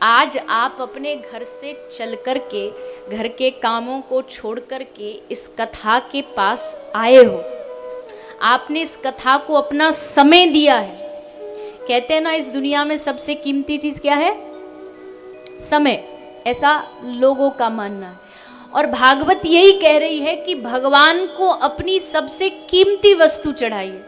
आज आप अपने घर से चल कर के, घर के कामों को छोड़ कर के इस कथा के पास आए हो, आपने इस कथा को अपना समय दिया है। कहते हैं ना, इस दुनिया में सबसे कीमती चीज क्या है? समय, ऐसा लोगों का मानना है। और भागवत यही कह रही है कि भगवान को अपनी सबसे कीमती वस्तु चढ़ाइए,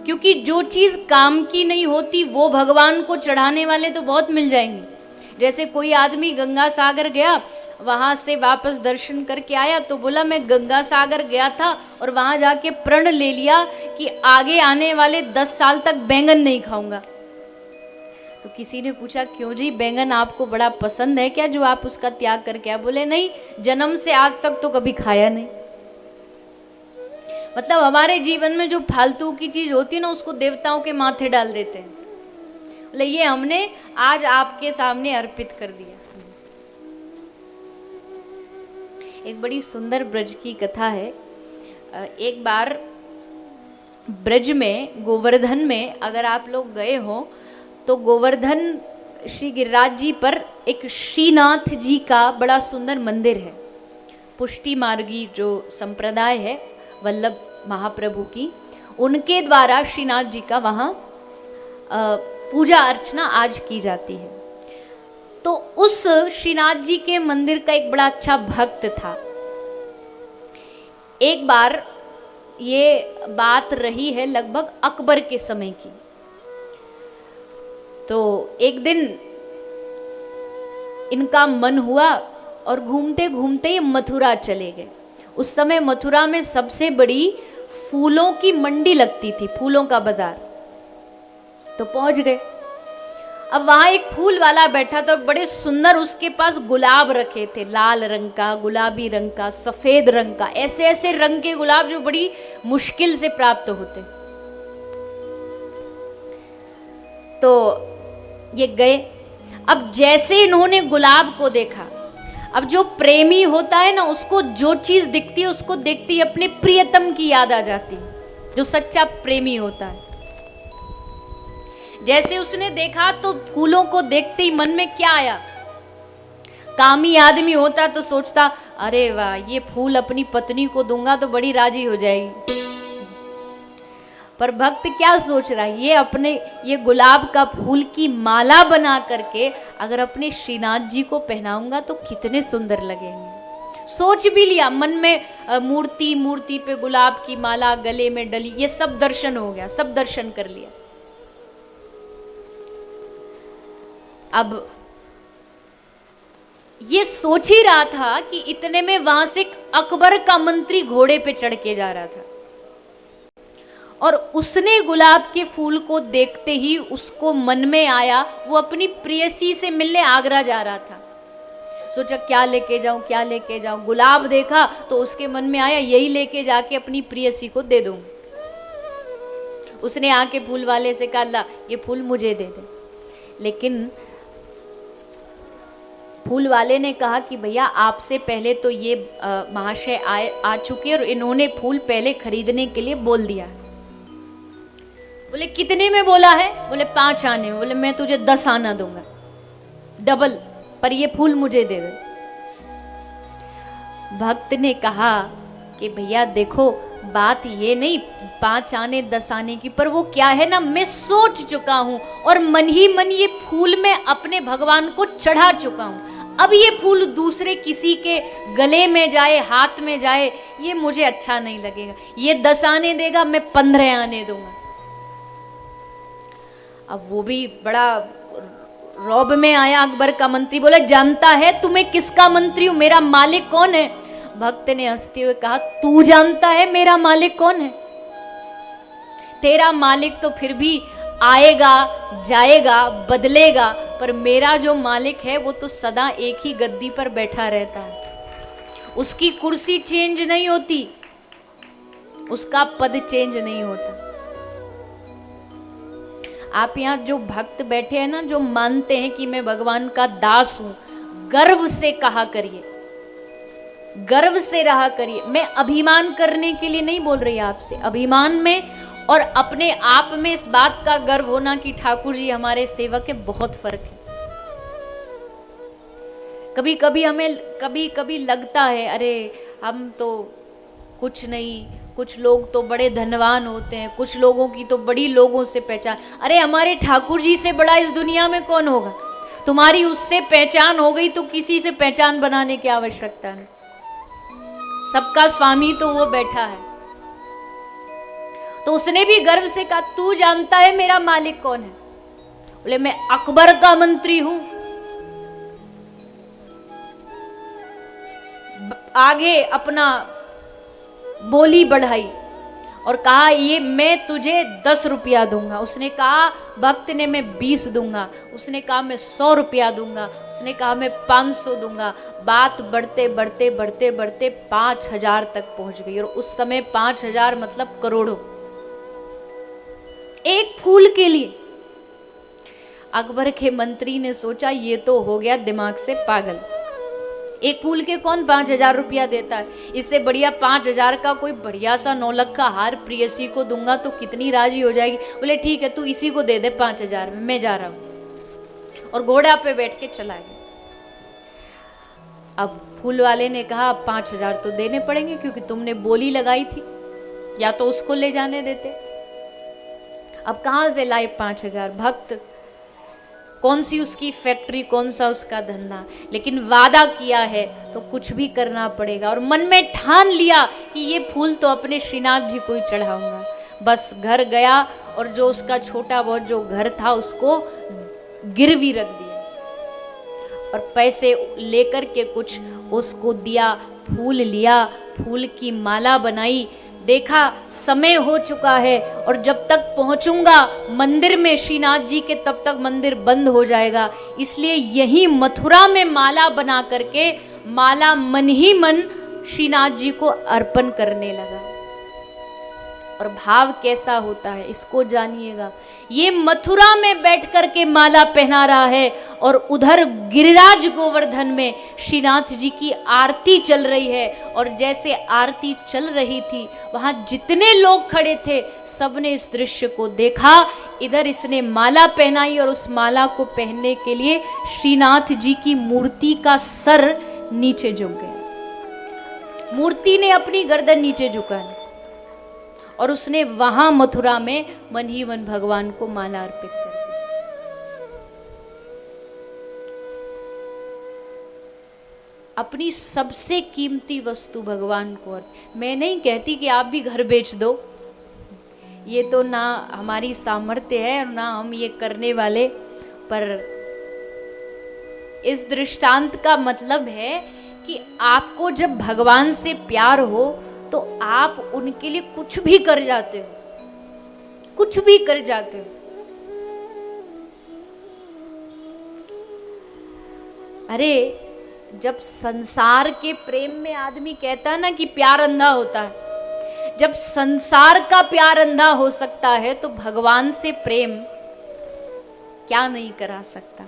क्योंकि जो चीज काम की नहीं होती वो भगवान को चढ़ाने वाले तो बहुत मिल जाएंगे। जैसे कोई आदमी गंगा सागर गया, वहां से वापस दर्शन करके आया तो बोला मैं गंगा सागर गया था और वहां जाके प्रण ले लिया कि आगे आने वाले 10 साल तक बैंगन नहीं खाऊंगा। तो किसी ने पूछा क्यों जी, बैंगन आपको बड़ा पसंद है क्या जो आप उसका त्याग करके आए? बोले नहीं, जन्म से आज तक तो कभी खाया नहीं। मतलब हमारे जीवन में जो फालतू की चीज होती है ना, उसको देवताओं के माथे डाल देते हैं। बोले ये हमने आज आपके सामने अर्पित कर दिया। एक बड़ी सुंदर ब्रज की कथा है। एक बार ब्रज में, गोवर्धन में अगर आप लोग गए हो तो गोवर्धन श्री गिरिराज जी पर एक श्रीनाथ जी का बड़ा सुंदर मंदिर है। पुष्टि मार्गी जो संप्रदाय है वल्लभ महाप्रभु की, उनके द्वारा श्रीनाथ जी का वहाँ पूजा अर्चना आज की जाती है। तो उस श्रीनाथ जी के मंदिर का एक बड़ा अच्छा भक्त था। एक बार ये बात रही है लगभग अकबर के समय की। तो एक दिन इनका मन हुआ और घूमते घूमते ये मथुरा चले गए। उस समय मथुरा में सबसे बड़ी फूलों की मंडी लगती थी, फूलों का बाजार। तो पहुंच गए। अब वहां एक फूल वाला बैठा था, बड़े सुंदर उसके पास गुलाब रखे थे, लाल रंग का, गुलाबी रंग का, सफेद रंग का, ऐसे ऐसे रंग के गुलाब जो बड़ी मुश्किल से प्राप्त होते। तो ये गए। अब जैसे इन्होंने गुलाब को देखा, अब जो प्रेमी होता है ना, उसको जो चीज दिखती है उसको देखती ही अपने प्रियतम की याद आ जाती है, जो सच्चा प्रेमी होता है। जैसे उसने देखा तो फूलों को देखते ही मन में क्या आया? कामी आदमी होता तो सोचता अरे वाह, ये फूल अपनी पत्नी को दूंगा तो बड़ी राजी हो जाएगी। पर भक्त क्या सोच रहा है? ये गुलाब का फूल की माला बना करके अगर अपने श्रीनाथ जी को पहनाऊंगा तो कितने सुंदर लगेंगे। सोच भी लिया मन में, मूर्ति पे गुलाब की माला गले में डली, ये सब दर्शन हो गया, सब दर्शन कर लिया। अब ये सोच ही रहा था कि इतने में वहां से अकबर का मंत्री घोड़े पे चढ़ के जा रहा था और उसने गुलाब के फूल को देखते ही उसको मन में आया, वो अपनी प्रेयसी से मिलने आगरा जा रहा था। सोचा क्या लेके जाऊं, क्या लेके जाऊं। गुलाब देखा तो उसके मन में आया यही लेके जाके अपनी प्रेयसी को दे दूं। उसने आके फूल वाले से कहा ला ये फूल मुझे दे दे। लेकिन फूल वाले ने कहा कि भैया आपसे पहले तो ये महाशय आ चुके और इन्होंने फूल पहले खरीदने के लिए बोल दिया। बोले कितने में बोला है? बोले 5 आने में। बोले मैं तुझे 10 आना दूंगा डबल, पर ये फूल मुझे दे दे। भक्त ने कहा कि भैया देखो बात ये नहीं 5 आने 10 आने की, पर वो क्या है ना, मैं सोच चुका हूं और मन ही मन ये फूल मैं अपने भगवान को चढ़ा चुका हूं। अब ये फूल दूसरे किसी के गले में जाए, हाथ में जाए, ये मुझे अच्छा नहीं लगेगा। ये 10 आने देगा, मैं 15 आने दूंगा। अब वो भी बड़ा रौब में आया अकबर का मंत्री। बोला जानता है तुम्हें किसका मंत्री हूं, मेरा मालिक कौन है? भक्त ने हंसते हुए कहा तू जानता है मेरा मालिक कौन है? तेरा मालिक तो फिर भी आएगा जाएगा बदलेगा, पर मेरा जो मालिक है वो तो सदा एक ही गद्दी पर बैठा रहता है। उसकी कुर्सी चेंज नहीं होती, उसका पद चेंज नहीं होता। आप यहाँ जो भक्त बैठे हैं ना, जो मानते हैं कि मैं भगवान का दास हूं, गर्व से कहा करिए, गर्व से रहा करिए। मैं अभिमान करने के लिए नहीं बोल रही आपसे, अभिमान में और अपने आप में इस बात का गर्व होना कि ठाकुर जी हमारे सेवक है, बहुत फर्क है। कभी कभी हमें कभी लगता है अरे हम तो कुछ नहीं, कुछ लोग तो बड़े धनवान होते हैं, कुछ लोगों की तो बड़ी लोगों से पहचान। अरे हमारे ठाकुर जी से बड़ा इस दुनिया में कौन होगा? तुम्हारी उससे पहचान हो गई तो किसी से पहचान बनाने की आवश्यकता नहीं। सबका स्वामी तो वो बैठा है। तो उसने भी गर्व से कहा तू जानता है मेरा मालिक कौन है? बोले मैं अकबर का मंत्री हूं। आगे अपना बोली बढ़ाई और कहा ये मैं तुझे 10 रुपया दूंगा। उसने कहा भक्त ने मैं 20 दूंगा। उसने कहा मैं 100 रुपया दूंगा। उसने कहा मैं 500 दूंगा। बात बढ़ते बढ़ते बढ़ते बढ़ते 5000 तक पहुंच गई। और उस समय 5000 मतलब करोड़ों, एक फूल के लिए। अकबर के मंत्री ने सोचा ये तो हो गया दिमाग से पागल, एक फूल के कौन 5000 रुपया देता है? इससे बढ़िया 5000 का कोई बढ़िया सा 9 लाख का हार प्रियसी को दूंगा तो कितनी राजी हो जाएगी। बोले ठीक है तू इसी को दे दे 5000 में, मैं जा रहा हूं। और घोड़ा पे बैठ के चला गया। अब फूल वाले ने कहा 5000 तो देने पड़ेंगे क्योंकि तुमने बोली लगाई थी, या तो उसको ले जाने देते। अब कहां से लाए 5000? भक्त, कौन सी उसकी फैक्ट्री, कौन सा उसका धंधा, लेकिन वादा किया है तो कुछ भी करना पड़ेगा। और मन में ठान लिया कि ये फूल तो अपने श्रीनाथ जी को ही चढ़ाऊंगा। बस घर गया और जो उसका छोटा बहुत जो घर था उसको गिरवी रख दिया और पैसे लेकर के कुछ उसको दिया। फूल लिया, फूल की माला बनाई। देखा समय हो चुका है और जब तक पहुंचूंगा मंदिर में श्रीनाथ जी के तब तक मंदिर बंद हो जाएगा, इसलिए यही मथुरा में माला बना करके माला मन ही मन श्रीनाथ जी को अर्पण करने लगा। और भाव कैसा होता है इसको जानिएगा। ये मथुरा में बैठ करके माला पहना रहा है और उधर गिरिराज गोवर्धन में श्रीनाथ जी की आरती चल रही है। और जैसे आरती चल रही थी वहां जितने लोग खड़े थे सबने इस दृश्य को देखा। इधर इसने माला पहनाई और उस माला को पहनने के लिए श्रीनाथ जी की मूर्ति का सर नीचे झुक गया। मूर्ति ने अपनी गर्दन नीचे झुकाई और उसने वहां मथुरा में मन ही मन भगवान को माला अर्पित कर दी। अपनी सबसे कीमती वस्तु भगवान को। मैं नहीं कहती कि आप भी घर बेच दो, ये तो ना हमारी सामर्थ्य है और ना हम ये करने वाले, पर इस दृष्टांत का मतलब है कि आपको जब भगवान से प्यार हो तो आप उनके लिए कुछ भी कर जाते हो, कुछ भी कर जाते हो। अरे जब संसार के प्रेम में आदमी कहता है ना कि प्यार अंधा होता है, जब संसार का प्यार अंधा हो सकता है तो भगवान से प्रेम क्या नहीं करा सकता।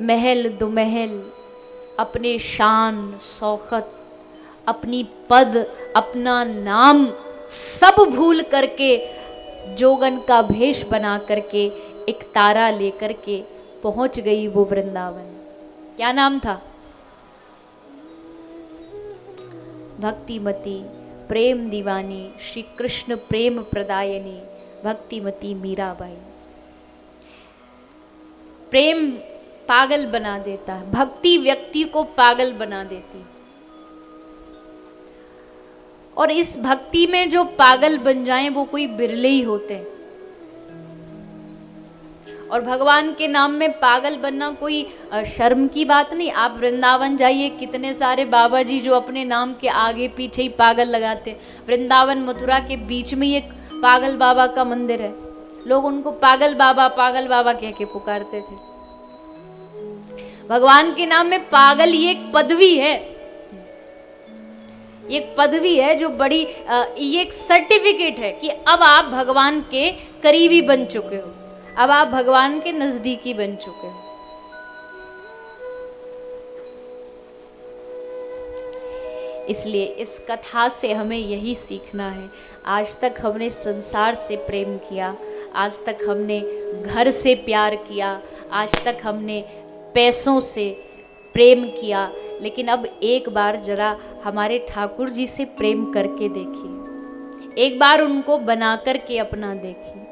महल दो महल, अपने शान शौकत, अपनी पद, अपना नाम सब भूल करके जोगन का भेष बना करके एक तारा लेकर के पहुंच गई वो वृंदावन। क्या नाम था? भक्तिमती प्रेम दीवानी श्री कृष्ण प्रेम प्रदायनी भक्तिमती मीराबाई। प्रेम पागल बना देता है, भक्ति व्यक्ति को पागल बना देती। और इस भक्ति में जो पागल बन जाएं वो कोई बिरले ही होते हैं। और भगवान के नाम में पागल बनना कोई शर्म की बात नहीं। आप वृंदावन जाइए, कितने सारे बाबा जी जो अपने नाम के आगे पीछे ही पागल लगाते। वृंदावन मथुरा के बीच में एक पागल बाबा का मंदिर है, लोग उनको पागल बाबा कह के पुकारते थे। भगवान के नाम में पागल ये एक पदवी है, एक पदवी है जो बड़ी ये एक सर्टिफिकेट है कि अब आप भगवान के करीबी बन चुके हो, अब आप भगवान के नजदीकी बन चुके हो। इसलिए इस कथा से हमें यही सीखना है। आज तक हमने संसार से प्रेम किया, आज तक हमने घर से प्यार किया, आज तक हमने पैसों से प्रेम किया, लेकिन अब एक बार जरा हमारे ठाकुर जी से प्रेम करके देखिए, एक बार उनको बना करके अपना देखिए।